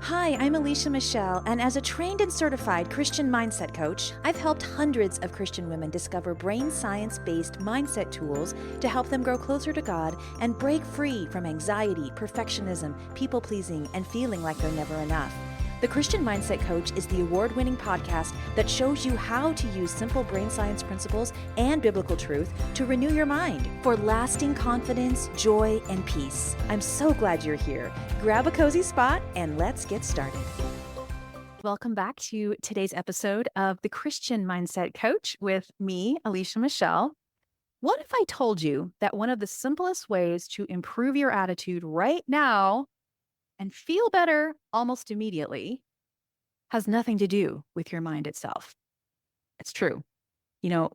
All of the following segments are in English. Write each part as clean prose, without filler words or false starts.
Hi, I'm Alicia Michelle, and as a trained and certified Christian mindset coach, I've helped hundreds of Christian women discover brain science-based mindset tools to help them grow closer to God and break free from anxiety, perfectionism, people-pleasing, and feeling like they're never enough. The Christian Mindset Coach is the award-winning podcast that shows you how to use simple brain science principles and biblical truth to renew your mind for lasting confidence, joy, and peace. I'm so glad you're here. Grab a cozy spot and let's get started. Welcome back to today's episode of the Christian Mindset Coach with me, Alicia Michelle. What if I told you that one of the simplest ways to improve your attitude right now and feel better almost immediately has nothing to do with your mind itself? It's true.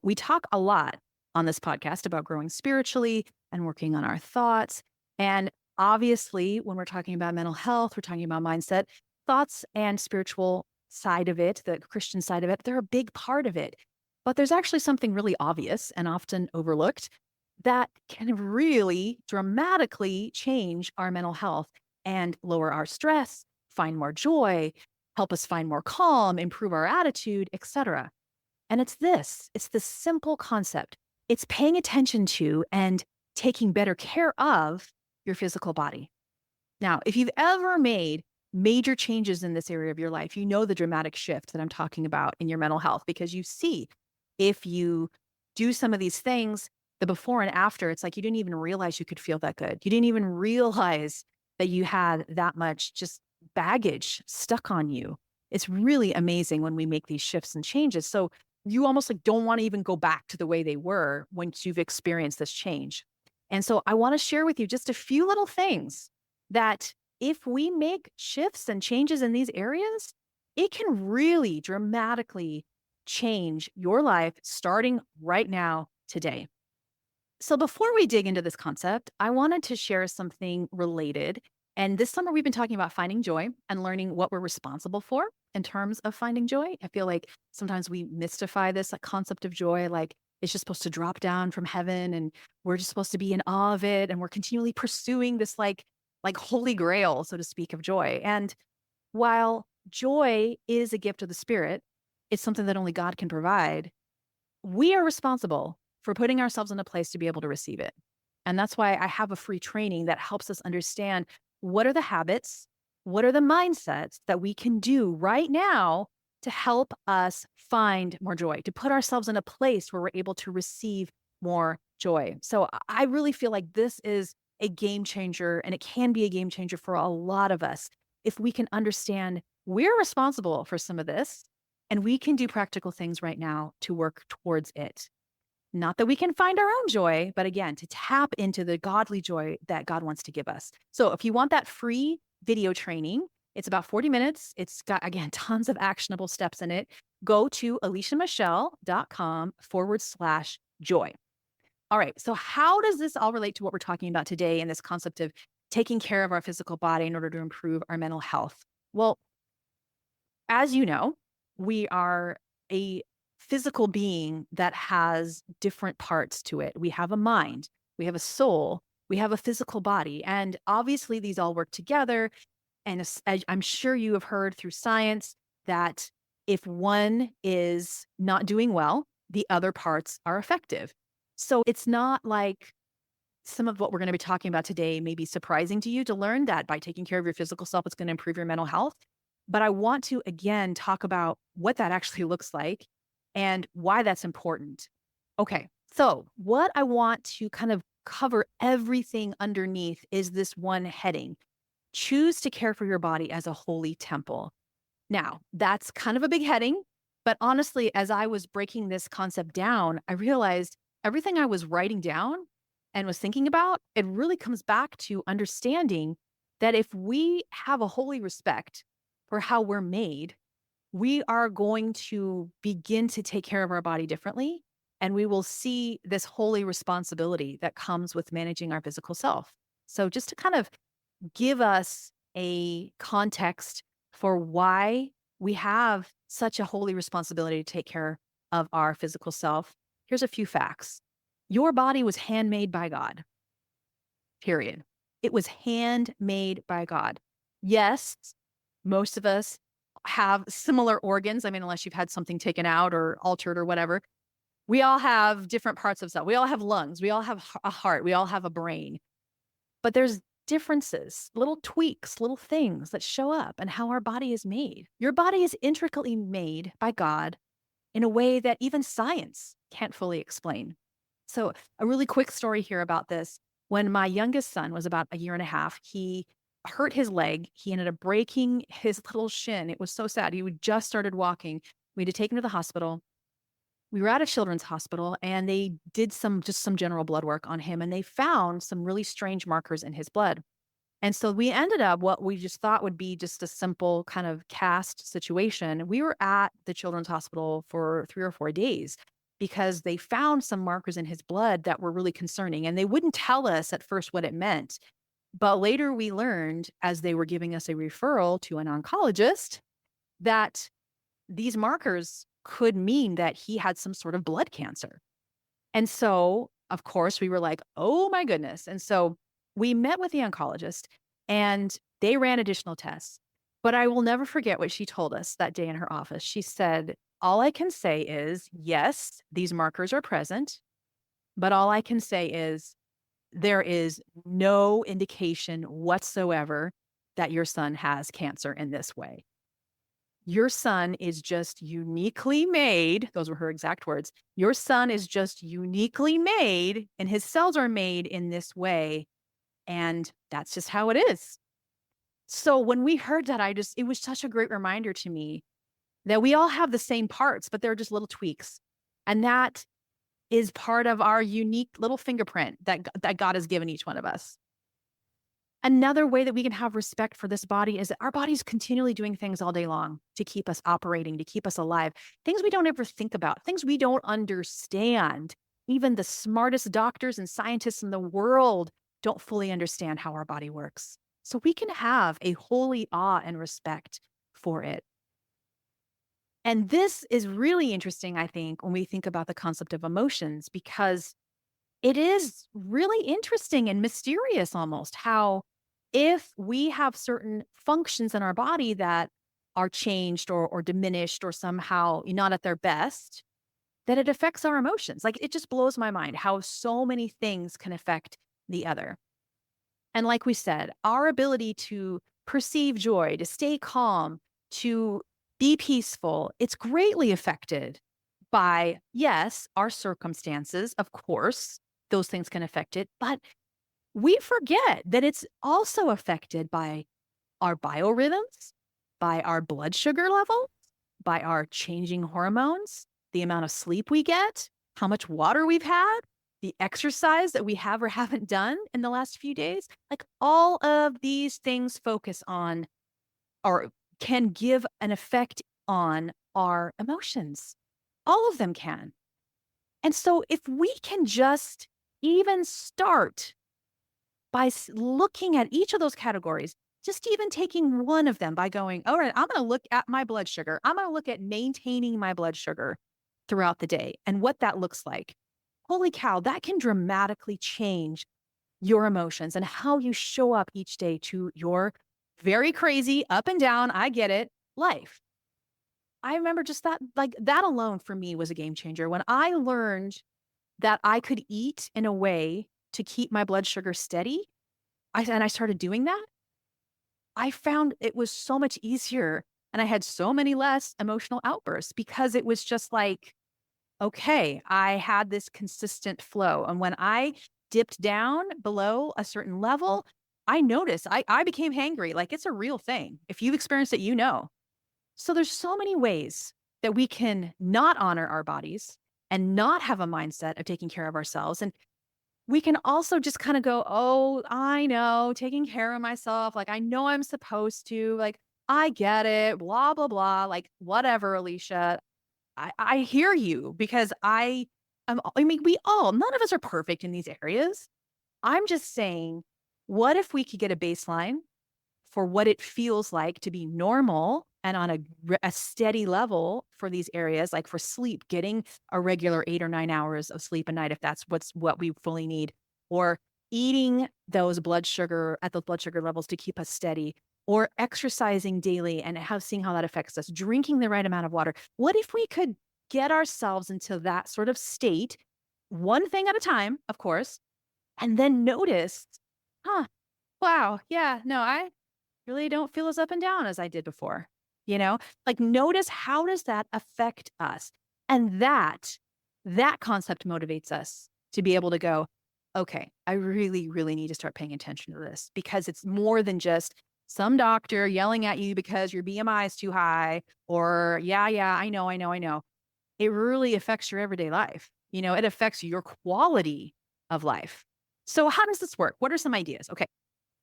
We talk a lot on this podcast about growing spiritually and working on our thoughts. And obviously, when we're talking about mental health, we're talking about mindset, thoughts and spiritual side of it, the Christian side of it, they're a big part of it. But there's actually something really obvious and often overlooked that can really dramatically change our mental health and lower our stress, find more joy, help us find more calm, improve our attitude, etc. And it's this simple concept. It's paying attention to and taking better care of your physical body. Now, if you've ever made major changes in this area of your life, you know the dramatic shift that I'm talking about in your mental health, because you see if you do some of these things, the before and after, it's like you didn't even realize you could feel that good. You didn't even realize that you had that much just baggage stuck on you. It's really amazing when we make these shifts and changes. So you almost like don't want to even go back to the way they were once you've experienced this change. And so I want to share with you just a few little things that if we make shifts and changes in these areas, it can really dramatically change your life starting right now, today. So before we dig into this concept, I wanted to share something related. And this summer, we've been talking about finding joy and learning what we're responsible for in terms of finding joy. I feel like sometimes we mystify this concept of joy, like it's just supposed to drop down from heaven and we're just supposed to be in awe of it. And we're continually pursuing this like holy grail, so to speak, of joy. And while joy is a gift of the Spirit, it's something that only God can provide. We are responsible for putting ourselves in a place to be able to receive it. And that's why I have a free training that helps us understand what are the habits, what are the mindsets that we can do right now to help us find more joy, to put ourselves in a place where we're able to receive more joy. So I really feel like this is a game changer, and it can be a game changer for a lot of us if we can understand we're responsible for some of this and we can do practical things right now to work towards it. Not that we can find our own joy, but again, to tap into the godly joy that God wants to give us. So if you want that free video training, it's about 40 minutes. It's got, again, tons of actionable steps in it. Go to aliciamichelle.com/joy. All right. So how does this all relate to what we're talking about today and this concept of taking care of our physical body in order to improve our mental health? Well, as you know, we are a physical being that has different parts to it. We have a mind, we have a soul, we have a physical body. And obviously, these all work together. And as I'm sure you have heard through science that if one is not doing well, the other parts are effective. So it's not like some of what we're going to be talking about today may be surprising to you to learn that by taking care of your physical self, it's going to improve your mental health. But I want to, again, talk about what that actually looks like and why that's important. Okay, so what I want to kind of cover everything underneath is this one heading: choose to care for your body as a holy temple. Now, that's kind of a big heading, but honestly, as I was breaking this concept down, I realized everything I was writing down and was thinking about, it really comes back to understanding that if we have a holy respect for how we're made, we are going to begin to take care of our body differently. And we will see this holy responsibility that comes with managing our physical self. So, just to kind of give us a context for why we have such a holy responsibility to take care of our physical self, here's a few facts. Your body was handmade by God, period. It was handmade by God. Yes, Most of us have similar organs. I mean, unless you've had something taken out or altered or whatever. We all have different parts of self. We all have lungs. We all have a heart. We all have a brain. But there's differences, little tweaks, little things that show up and how our body is made. Your body is intricately made by God in a way that even science can't fully explain. So, a really quick story here about this. When my youngest son was about a year and a half, he hurt his leg. He ended up breaking his little shin. It was so sad. He had just started walking. We had to take him to the hospital. We were at a children's hospital and they did some general blood work on him and they found some really strange markers in his blood. And so we ended up what we just thought would be just a simple kind of cast situation. We were at the children's hospital for 3 or 4 days because they found some markers in his blood that were really concerning and they wouldn't tell us at first what it meant. But later we learned as they were giving us a referral to an oncologist that these markers could mean that he had some sort of blood cancer. And so, of course, we were like, oh my goodness. And so we met with the oncologist and they ran additional tests. But I will never forget what she told us that day in her office. She said, all I can say is, yes, these markers are present, but all I can say is there is no indication whatsoever that your son has cancer in this way. Your son is just uniquely made. Those were her exact words. Your son is just uniquely made, and his cells are made in this way. And that's just how it is. So when we heard that, it was such a great reminder to me that we all have the same parts, but they're just little tweaks. And that is part of our unique little fingerprint that God has given each one of us. Another way that we can have respect for this body is that our body's continually doing things all day long to keep us operating, to keep us alive. Things we don't ever think about, things we don't understand. Even the smartest doctors and scientists in the world don't fully understand how our body works. So we can have a holy awe and respect for it. And this is really interesting, I think, when we think about the concept of emotions, because it is really interesting and mysterious almost how if we have certain functions in our body that are changed or diminished or somehow not at their best, that it affects our emotions. Like it just blows my mind how so many things can affect the other. And like we said, our ability to perceive joy, to stay calm, to be peaceful, it's greatly affected by, yes, our circumstances, of course, those things can affect it, but we forget that it's also affected by our biorhythms, by our blood sugar level, by our changing hormones, the amount of sleep we get, how much water we've had, the exercise that we have or haven't done in the last few days. Like all of these things focus on or can give an effect on our emotions. All of them can. And so if we can just even start by looking at each of those categories, just even taking one of them by going, all right, I'm going to look at my blood sugar. I'm going to look at maintaining my blood sugar throughout the day and what that looks like. Holy cow, that can dramatically change your emotions and how you show up each day to your very crazy up and down, I get it, life. I remember just that, like that alone for me was a game changer. When I learned that I could eat in a way to keep my blood sugar steady, and I started doing that, I found it was so much easier and I had so many less emotional outbursts because it was just like, okay, I had this consistent flow. And when I dipped down below a certain level, I noticed I became hangry. Like it's a real thing. If you've experienced it, you know. So there's so many ways that we can not honor our bodies and not have a mindset of taking care of ourselves. And we can also just kind of go, oh, I know, taking care of myself. Like, I know I'm supposed to. Like, I get it, blah, blah, blah. Like, whatever, Alicia. I hear you because I mean, none of us are perfect in these areas. I'm just saying, what if we could get a baseline for what it feels like to be normal and on a steady level for these areas, like for sleep, getting a regular 8 or 9 hours of sleep a night, if that's what we fully need, or eating those blood sugar levels to keep us steady. or exercising daily and seeing how that affects us, drinking the right amount of water. What if we could get ourselves into that sort of state, one thing at a time, of course, and then notice, huh, wow, yeah, no, I really don't feel as up and down as I did before. Like notice how does that affect us? And that concept motivates us to be able to go, okay, I really, really need to start paying attention to this because it's more than just some doctor yelling at you because your BMI is too high or, yeah, I know, I know, I know. It really affects your everyday life. It affects your quality of life. So, how does this work? What are some ideas? Okay,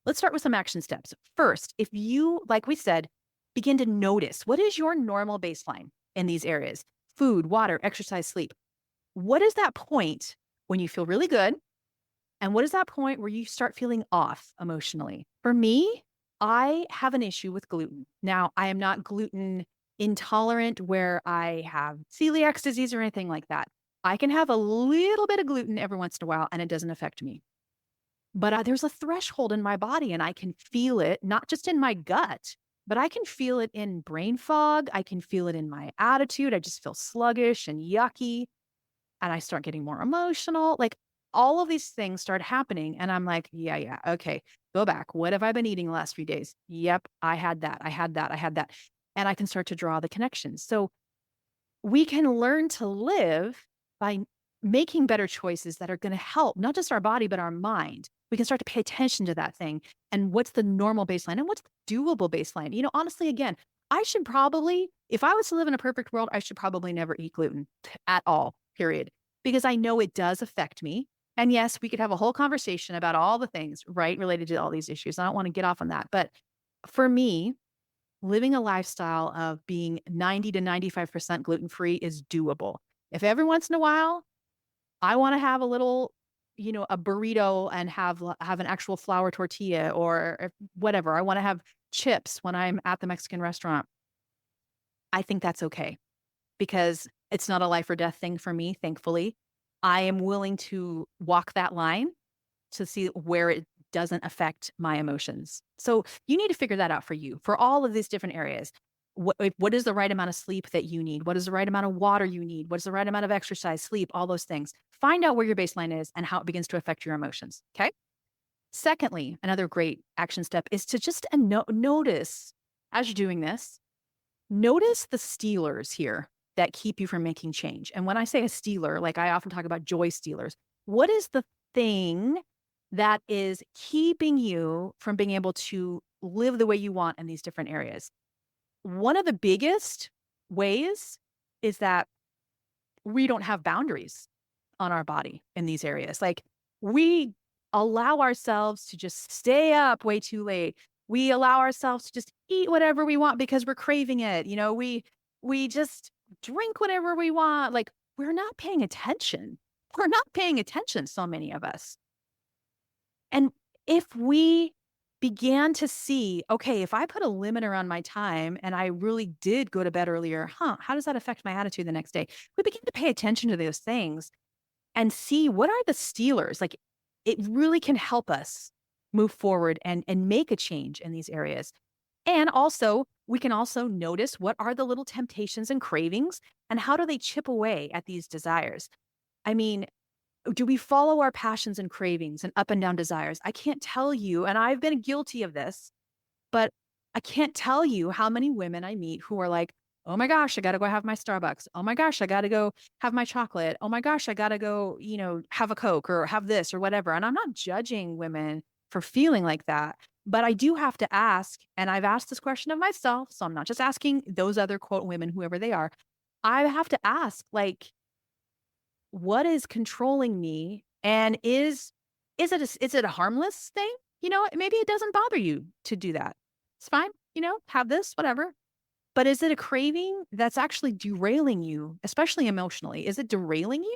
let's start with some action steps. First, if you, like we said, begin to notice what is your normal baseline in these areas: food, water, exercise, sleep. What is that point when you feel really good? And what is that point where you start feeling off emotionally? For me, I have an issue with gluten. Now, I am not gluten intolerant where I have celiac disease or anything like that. I can have a little bit of gluten every once in a while and it doesn't affect me. But there's a threshold in my body and I can feel it, not just in my gut, but I can feel it in brain fog. I can feel it in my attitude. I just feel sluggish and yucky and I start getting more emotional. Like all of these things start happening. And I'm like, yeah, okay, go back. What have I been eating the last few days? Yep, I had that. I had that. I had that. And I can start to draw the connections. So we can learn to live by making better choices that are going to help not just our body, but our mind. We can start to pay attention to that thing and what's the normal baseline and what's the doable baseline. Honestly, again, I should probably, if I was to live in a perfect world, I should probably never eat gluten at all, period, because I know it does affect me. And yes, we could have a whole conversation about all the things, right, related to all these issues. I don't want to get off on that. But for me, living a lifestyle of being 90 to 95% gluten-free is doable. If every once in a while I want to have a little, a burrito and have an actual flour tortilla or whatever, I want to have chips when I'm at the Mexican restaurant, I think that's okay because it's not a life or death thing for me, thankfully. I am willing to walk that line to see where it doesn't affect my emotions. So you need to figure that out for you, for all of these different areas. What is the right amount of sleep that you need? What is the right amount of water you need? What is the right amount of exercise, sleep, all those things. Find out where your baseline is and how it begins to affect your emotions. Okay. Secondly, another great action step is to just notice as you're doing this, notice the stealers here that keep you from making change. And when I say a stealer, like I often talk about joy stealers, what is the thing that is keeping you from being able to live the way you want in these different areas? One of the biggest ways is that we don't have boundaries on our body in these areas. Like we allow ourselves to just stay up way too late. We allow ourselves to just eat whatever we want because we're craving it. We just drink whatever we want. Like we're not paying attention. We're not paying attention, so many of us. And if we began to see, okay, if I put a limit around my time and I really did go to bed earlier, how does that affect my attitude the next day? We begin to pay attention to those things and see what are the stealers. Like it really can help us move forward and make a change in these areas. And also, we can also notice what are the little temptations and cravings and how do they chip away at these desires. I mean, do we follow our passions and cravings and up and down desires? I can't tell you, and I've been guilty of this, but I can't tell you how many women I meet who are like, oh my gosh, I got to go have my Starbucks. Oh my gosh, I got to go have my chocolate. Oh my gosh, I got to go, have a Coke or have this or whatever. And I'm not judging women for feeling like that, but I do have to ask, and I've asked this question of myself. So I'm not just asking those other quote women, whoever they are. I have to ask, like, what is controlling me? And is it a harmless thing? Maybe it doesn't bother you to do that. It's fine, have this, whatever. But is it a craving that's actually derailing you, especially emotionally? Is it derailing you?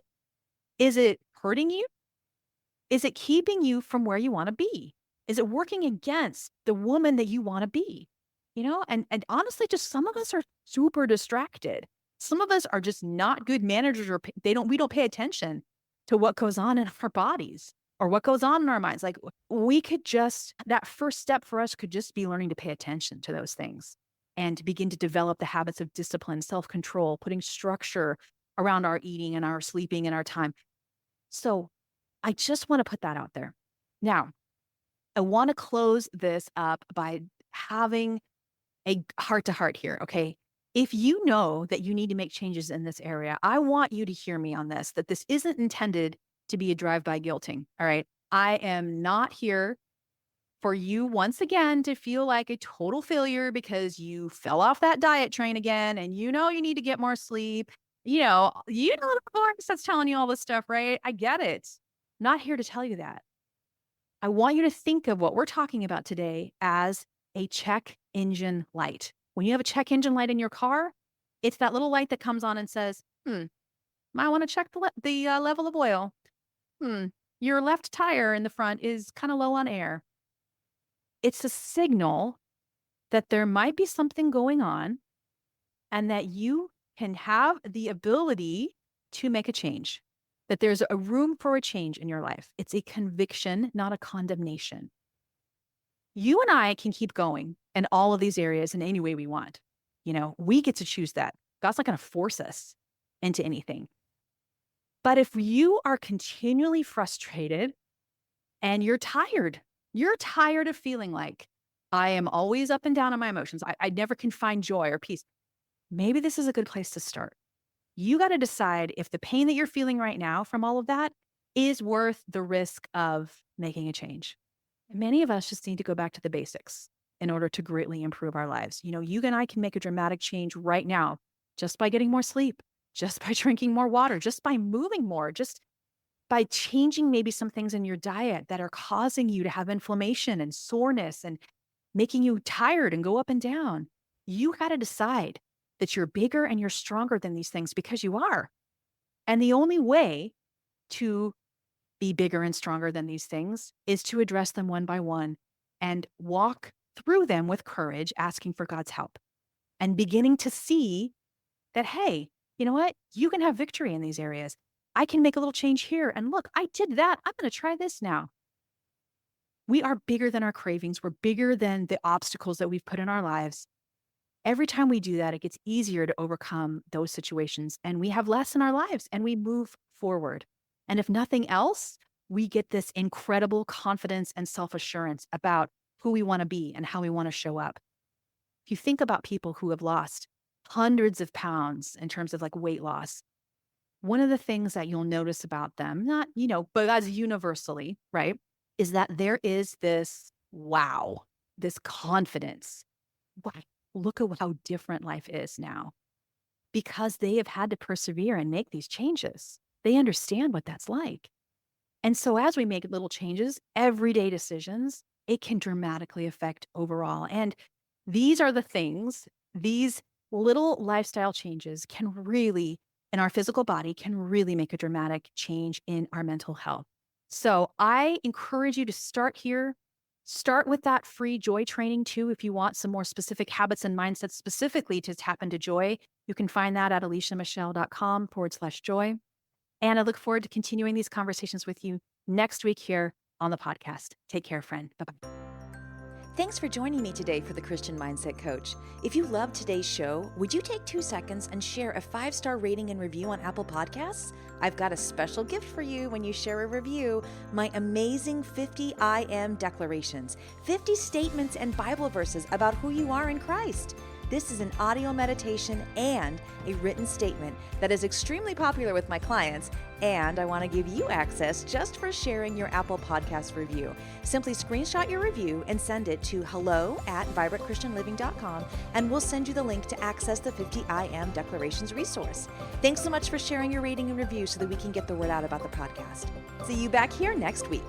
Is it hurting you? Is it keeping you from where you want to be? Is it working against the woman that you want to be? And honestly, just some of us are super distracted. Some of us are just not good managers or we don't pay attention to what goes on in our bodies or what goes on in our minds. Like that first step for us could just be learning to pay attention to those things and to begin to develop the habits of discipline, self-control, putting structure around our eating and our sleeping and our time. So I just want to put that out there. Now, I want to close this up by having a heart-to-heart here, okay? If you know that you need to make changes in this area, I want you to hear me on this, that this isn't intended to be a drive-by guilting, all right? I am not here for you once again to feel like a total failure because you fell off that diet train again and you need to get more sleep. The voice that's telling you all this stuff, right? I get it. Not here to tell you that. I want you to think of what we're talking about today as a check engine light. When you have a check engine light in your car, it's that little light that comes on and says, might want to check the level of oil. Your left tire in the front is kind of low on air. It's a signal that there might be something going on and that you can have the ability to make a change, that there's a room for a change in your life. It's a conviction, not a condemnation. You and I can keep going in all of these areas in any way we want. We get to choose that. God's not going to force us into anything. But if you are continually frustrated and you're tired of feeling like I am always up and down on my emotions, I never can find joy or peace, maybe this is a good place to start. You got to decide if the pain that you're feeling right now from all of that is worth the risk of making a change. Many of us just need to go back to the basics in order to greatly improve our lives. You and I can make a dramatic change right now just by getting more sleep, just by drinking more water, just by moving more, just by changing maybe some things in your diet that are causing you to have inflammation and soreness and making you tired and go up and down. You got to decide that you're bigger and you're stronger than these things because you are. And the only way to be bigger and stronger than these things is to address them one by one and walk through them with courage, asking for God's help and beginning to see that, hey, you know what? You can have victory in these areas. I can make a little change here. And look, I did that. I'm going to try this now. We are bigger than our cravings. We're bigger than the obstacles that we've put in our lives. Every time we do that, it gets easier to overcome those situations and we have less in our lives and we move forward. And if nothing else, we get this incredible confidence and self-assurance about who we want to be and how we want to show up. If you think about people who have lost hundreds of pounds in terms of like weight loss, one of the things that you'll notice about them, but as universally, right, is that there is this confidence. Wow, look at how different life is now because they have had to persevere and make these changes. They understand what that's like. And so as we make little changes, everyday decisions, it can dramatically affect overall. And these are the things, these little lifestyle changes can really, in our physical body, can really make a dramatic change in our mental health. So I encourage you to start here. Start with that free joy training too. If you want some more specific habits and mindsets specifically to tap into joy, you can find that at aliciamichelle.com/joy. And I look forward to continuing these conversations with you next week here on the podcast. Take care, friend. Bye-bye. Thanks for joining me today for the Christian Mindset Coach. If you loved today's show, would you take 2 seconds and share a 5-star rating and review on Apple Podcasts? I've got a special gift for you when you share a review, my amazing 50 I Am declarations, 50 statements and Bible verses about who you are in Christ. This is an audio meditation and a written statement that is extremely popular with my clients, and I want to give you access just for sharing your Apple Podcast review. Simply screenshot your review and send it to hello@vibrantchristianliving.com, and we'll send you the link to access the 50 I Am Declarations resource. Thanks so much for sharing your rating and review so that we can get the word out about the podcast. See you back here next week.